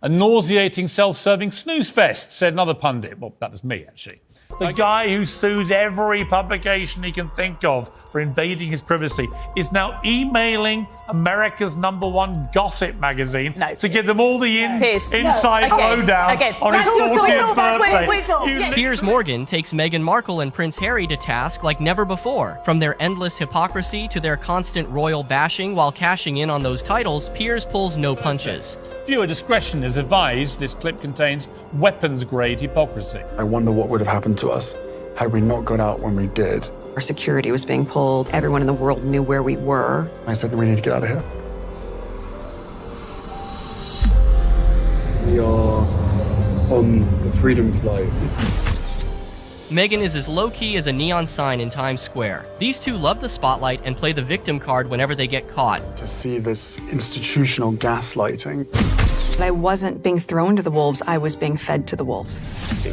A nauseating self-serving snooze fest, said another pundit. Well, that was me, actually. The guy who sues every publication he can think of for invading his privacy is now emailing America's #1 gossip magazine to give them all the inside lowdown on his 40th birthday. Piers Morgan takes Meghan Markle and Prince Harry to task like never before. From their endless hypocrisy to their constant royal bashing while cashing in on those titles, Piers pulls no punches. Viewer discretion is advised. This clip contains weapons-grade hypocrisy. I wonder what would have happened to us had we not got out when we did. Our security was being pulled. Everyone in the world knew where we were. I said, we need to get out of here. We are on the Freedom Flight. Meghan is as low-key as a neon sign in Times Square. These two love the spotlight and play the victim card whenever they get caught. To see this institutional gaslighting. I wasn't being thrown to the wolves, I was being fed to the wolves.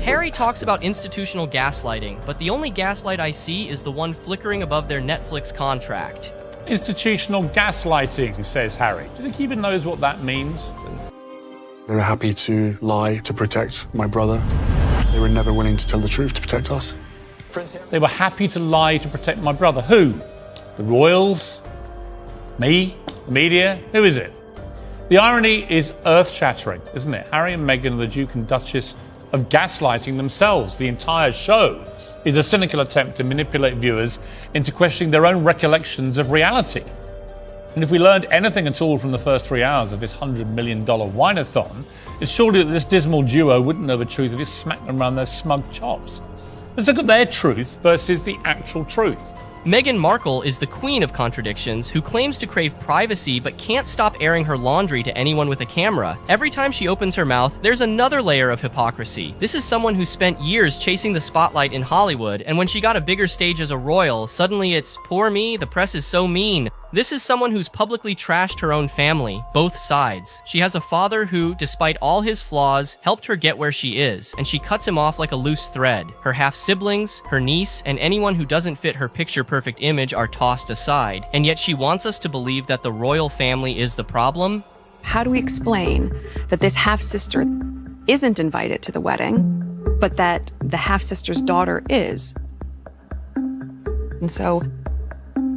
Harry talks about institutional gaslighting, but the only gaslight I see is the one flickering above their Netflix contract. Institutional gaslighting, says Harry. Do you think he even knows what that means? They were happy to lie to protect my brother. They were never willing to tell the truth to protect us. They were happy to lie to protect my brother. Who? The royals? Me? The media? Who is it? The irony is earth-shattering, isn't it? Harry and Meghan are the Duke and Duchess of gaslighting themselves. The entire show is a cynical attempt to manipulate viewers into questioning their own recollections of reality. And if we learned anything at all from the first 3 hours of this $100 million wine-a-thon, it's surely that this dismal duo wouldn't know the truth if it smacked them around their smug chops. Let's look at their truth versus the actual truth. Meghan Markle is the queen of contradictions who claims to crave privacy but can't stop airing her laundry to anyone with a camera. Every time she opens her mouth, there's another layer of hypocrisy. This is someone who spent years chasing the spotlight in Hollywood, and when she got a bigger stage as a royal, suddenly it's, poor me, the press is so mean. This is someone who's publicly trashed her own family, both sides. She has a father who, despite all his flaws, helped her get where she is, and she cuts him off like a loose thread. Her half-siblings, her niece, and anyone who doesn't fit her picture-perfect image are tossed aside, and yet she wants us to believe that the royal family is the problem? How do we explain that this half-sister isn't invited to the wedding, but that the half-sister's daughter is? And so,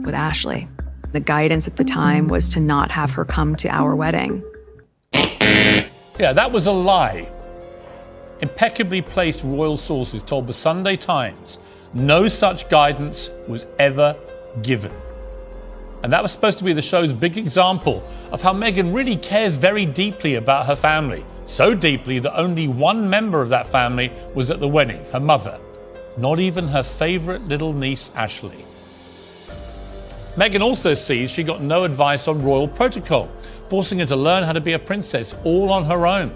with Ashley, the guidance at the time was to not have her come to our wedding. Yeah, that was a lie. Impeccably placed royal sources told the Sunday Times no such guidance was ever given. And that was supposed to be the show's big example of how Meghan really cares very deeply about her family. So deeply that only one member of that family was at the wedding, her mother. Not even her favourite little niece, Ashley. Meghan also sees she got no advice on royal protocol, forcing her to learn how to be a princess all on her own.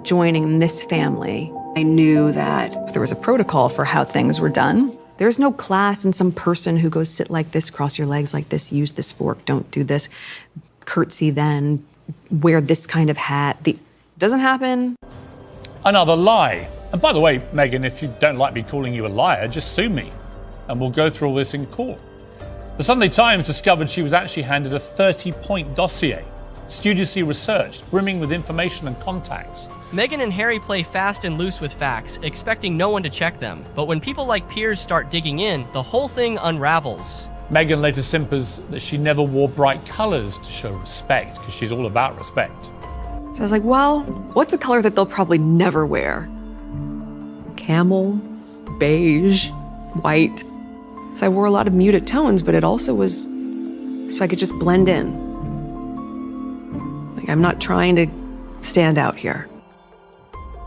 Joining this family, I knew that there was a protocol for how things were done. There's no class in some person who goes sit like this, cross your legs like this, use this fork, don't do this, curtsy then, wear this kind of hat. Doesn't happen. Another lie. And by the way, Meghan, if you don't like me calling you a liar, just sue me and we'll go through all this in court. The Sunday Times discovered she was actually handed a 30-point dossier, studiously researched, brimming with information and contacts. Meghan and Harry play fast and loose with facts, expecting no one to check them. But when people like Piers start digging in, the whole thing unravels. Meghan later simpers that she never wore bright colours to show respect, because she's all about respect. So I was like, well, what's a color that they'll probably never wear? Camel, beige, white. So I wore a lot of muted tones, but it also was so I could just blend in. Like, I'm not trying to stand out here.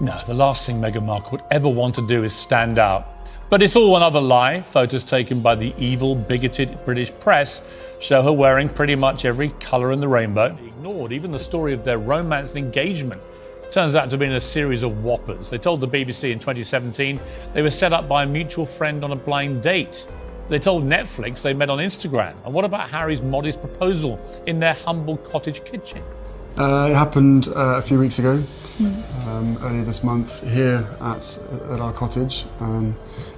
No, the last thing Meghan Markle would ever want to do is stand out. But it's all another lie. Photos taken by the evil, bigoted British press show her wearing pretty much every colour in the rainbow. Ignored even the story of their romance and engagement. Turns out to have been a series of whoppers. They told the BBC in 2017 they were set up by a mutual friend on a blind date. They told Netflix they met on Instagram. And what about Harry's modest proposal in their humble cottage kitchen? It happened a few weeks ago, earlier this month, here at our cottage.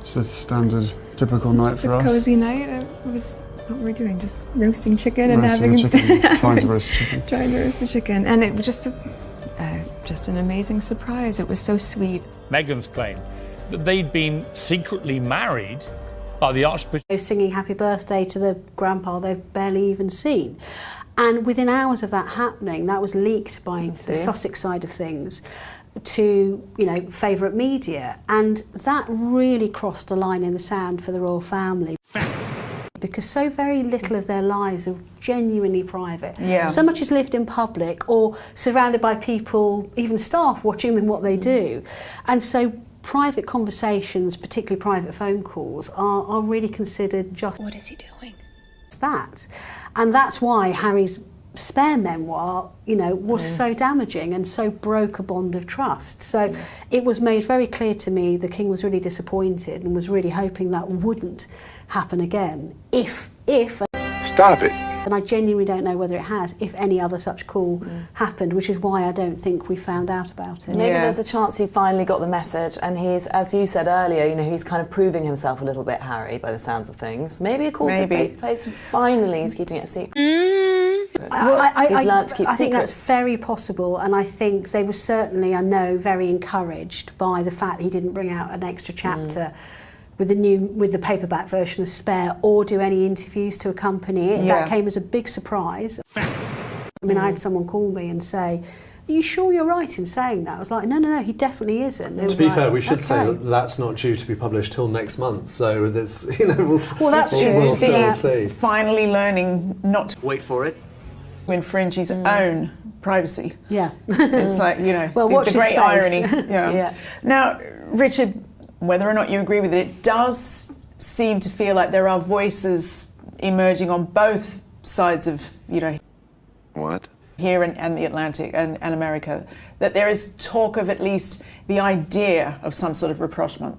Just a standard, typical night for us. It's a cozy night. What were we doing? Just roasting chicken Trying to roast a chicken. trying to roast a chicken. And it was just a just an amazing surprise. It was so sweet. Meghan's claim that they'd been secretly married by the Archbishop. Singing happy birthday to the grandpa they've barely even seen. And within hours of that happening, that was leaked by the Sussex side of things to, you know, favourite media. And that really crossed a line in the sand for the royal family. Fact. Because so very little of their lives are genuinely private. Yeah. So much is lived in public or surrounded by people, even staff, watching them what they do. And so private conversations, particularly private phone calls, are really considered just... What is he doing? ...that. And that's why Harry's spare memoir, you know, was so damaging and so broke a bond of trust. So it was made very clear to me the King was really disappointed and was really hoping that wouldn't happen again. If Stop it. and I genuinely don't know whether it has, if any other such call happened, which is why I don't think we found out about it. Maybe there's a chance he finally got the message and he's, as you said earlier, you know, he's kind of proving himself a little bit, Harry, by the sounds of things. Maybe a call to take place and finally he's keeping it a secret. He's learnt to keep I think secrets. that's very possible, and I think they were certainly, I know, very encouraged by the fact he didn't bring out an extra chapter with the paperback version of Spare or do any interviews to accompany it. That came as a big surprise. Fact. I mean, I had someone call me and say, "Are you sure you're right in saying that?" I was like, no, he definitely isn't. To be fair, we should say that that's not due to be published till next month, so there's, you know, we'll still see. Finally learning not to wait for it. Infringe his own privacy. Yeah. It's like, you know, well, watch the great space. irony. Yeah. Now, Richard, whether or not you agree with it, it does seem to feel like there are voices emerging on both sides of, you know, What? here and the Atlantic and America, that there is talk of at least the idea of some sort of rapprochement.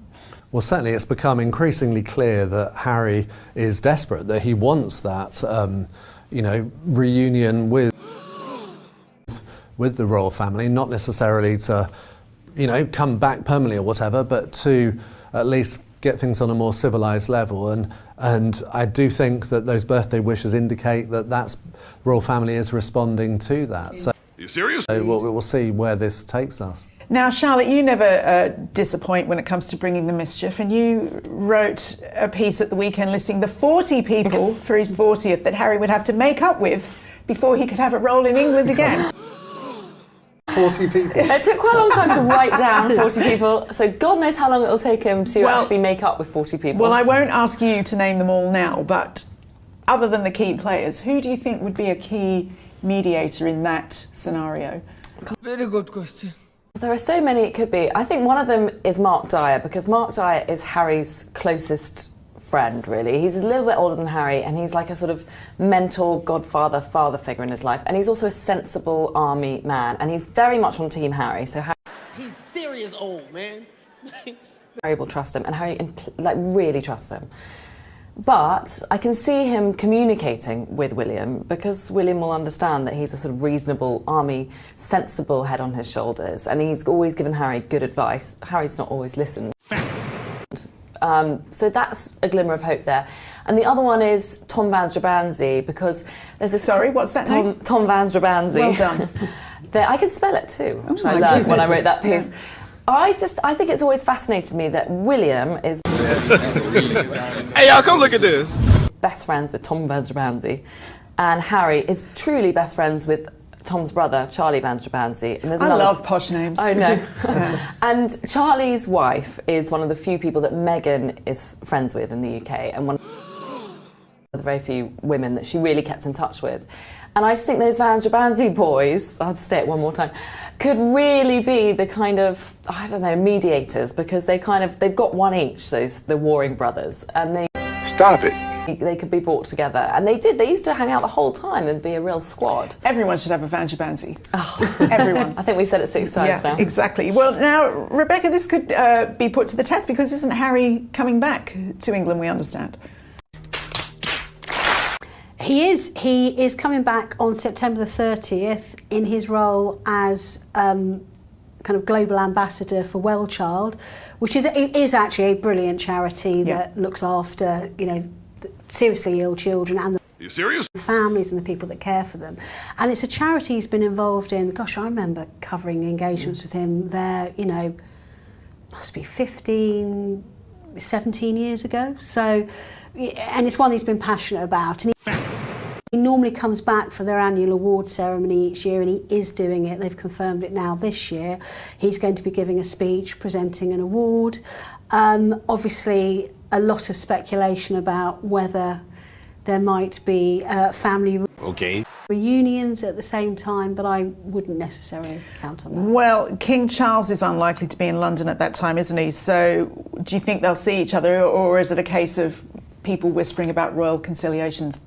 Well, certainly it's become increasingly clear that Harry is desperate, that he wants that, you know, reunion with the royal family, not necessarily to, you know, come back permanently or whatever, but to at least get things on a more civilised level. And I do think that those birthday wishes indicate that the royal family is responding to that. So, You serious? we'll see where this takes us. Now, Charlotte, you never disappoint when it comes to bringing the mischief, and you wrote a piece at the weekend listing the 40 people for his 40th that Harry would have to make up with before he could have a role in England again. 40 people. It took quite a long time to write down 40 people, so God knows how long it'll take him to actually make up with 40 people. Well, I won't ask you to name them all now, but other than the key players, who do you think would be a key mediator in that scenario? Very good question. There are so many it could be. I think one of them is Mark Dyer, because Mark Dyer is Harry's closest friend, really. He's a little bit older than Harry, and he's like a sort of mentor, godfather, father figure in his life. And he's also a sensible army man, and he's very much on Team Harry. So He's serious old, man. Harry will trust him, and Harry really trusts him. But I can see him communicating with William, because William will understand that he's a sort of reasonable army, sensible head on his shoulders, and he's always given Harry good advice. Harry's not always listened. Fact. So that's a glimmer of hope there. And the other one is Tom Van Strabansy, because there's this... Sorry, what's that name? Tom Van Strabansy. Well done. I can spell it too, which I learned when I wrote that piece. Yeah. I think it's always fascinated me that William is... Hey, y'all, come look at this. ...best friends with Tom Van Strabansy, and Harry is truly best friends with Tom's brother, Charlie Van Strabansy. And I love posh names. I know. And Charlie's wife is one of the few people that Meghan is friends with in the UK, and one of the very few women that she really kept in touch with. And I just think those Van Strabansy boys, I'll just say it one more time, could really be the kind of, I don't know, mediators, because they've got one each, the warring brothers, and they... Stop it. They could be brought together, and they did. They used to hang out the whole time and be a real squad. Everyone should have a Van Strabansy. Oh. Everyone. I think we've said it 6 times now. Exactly. Well, now, Rebecca, this could be put to the test, because isn't Harry coming back to England, we understand? He is coming back on September the 30th in his role as kind of global ambassador for Well Child, which is actually a brilliant charity that looks after, you know, seriously ill children and the You serious? Families and the people that care for them. And it's a charity he's been involved in. Gosh, I remember covering engagements with him there, you know, must be 15, 17 years ago. So, and it's one he's been passionate about. And he normally comes back for their annual award ceremony each year, and he is doing it. They've confirmed it now this year. He's going to be giving a speech, presenting an award. Obviously, a lot of speculation about whether there might be family reunions at the same time, but I wouldn't necessarily count on that. Well, King Charles is unlikely to be in London at that time, isn't he? So do you think they'll see each other, or is it a case of people whispering about royal conciliations?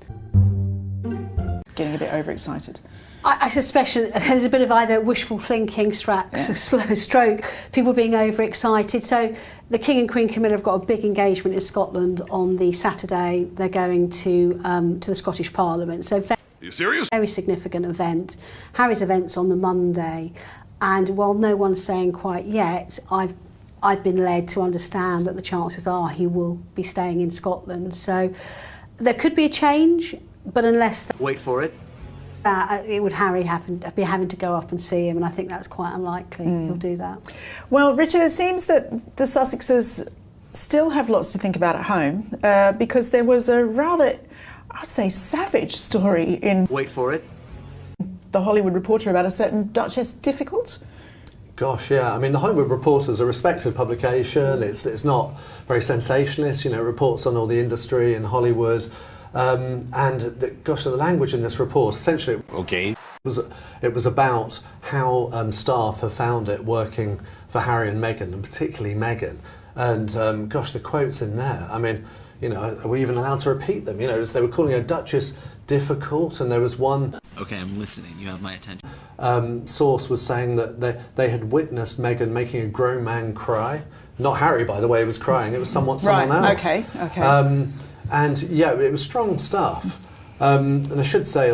Getting a bit overexcited. I suspect there's a bit of either wishful thinking, slow stroke, people being overexcited. So the King and Queen Camilla have got a big engagement in Scotland on the Saturday. They're going to the Scottish Parliament. So you serious? Very significant event. Harry's event's on the Monday, and while no one's saying quite yet, I've been led to understand that the chances are he will be staying in Scotland. So there could be a change, but unless Wait for it. It would be having to go up and see him, and I think that's quite unlikely he'll do that. Well, Richard, it seems that the Sussexes still have lots to think about at home, because there was a rather, I'd say, savage story in Wait for it. The Hollywood Reporter about a certain Duchess Difficult. Gosh, yeah. I mean, the Hollywood Reporter is a respected publication. It's not very sensationalist. You know, it reports on all the industry in Hollywood. Gosh, the language in this report, essentially, it was about how staff have found it working for Harry and Meghan, and particularly Meghan. And gosh, the quotes in there. I mean, you know, are we even allowed to repeat them? You know, they were calling a Duchess difficult, and there was one. Okay, I'm listening. You have my attention. Source was saying that they had witnessed Meghan making a grown man cry. Not Harry, by the way, was crying. It was someone else. Okay. And yeah, it was strong stuff. And I should say,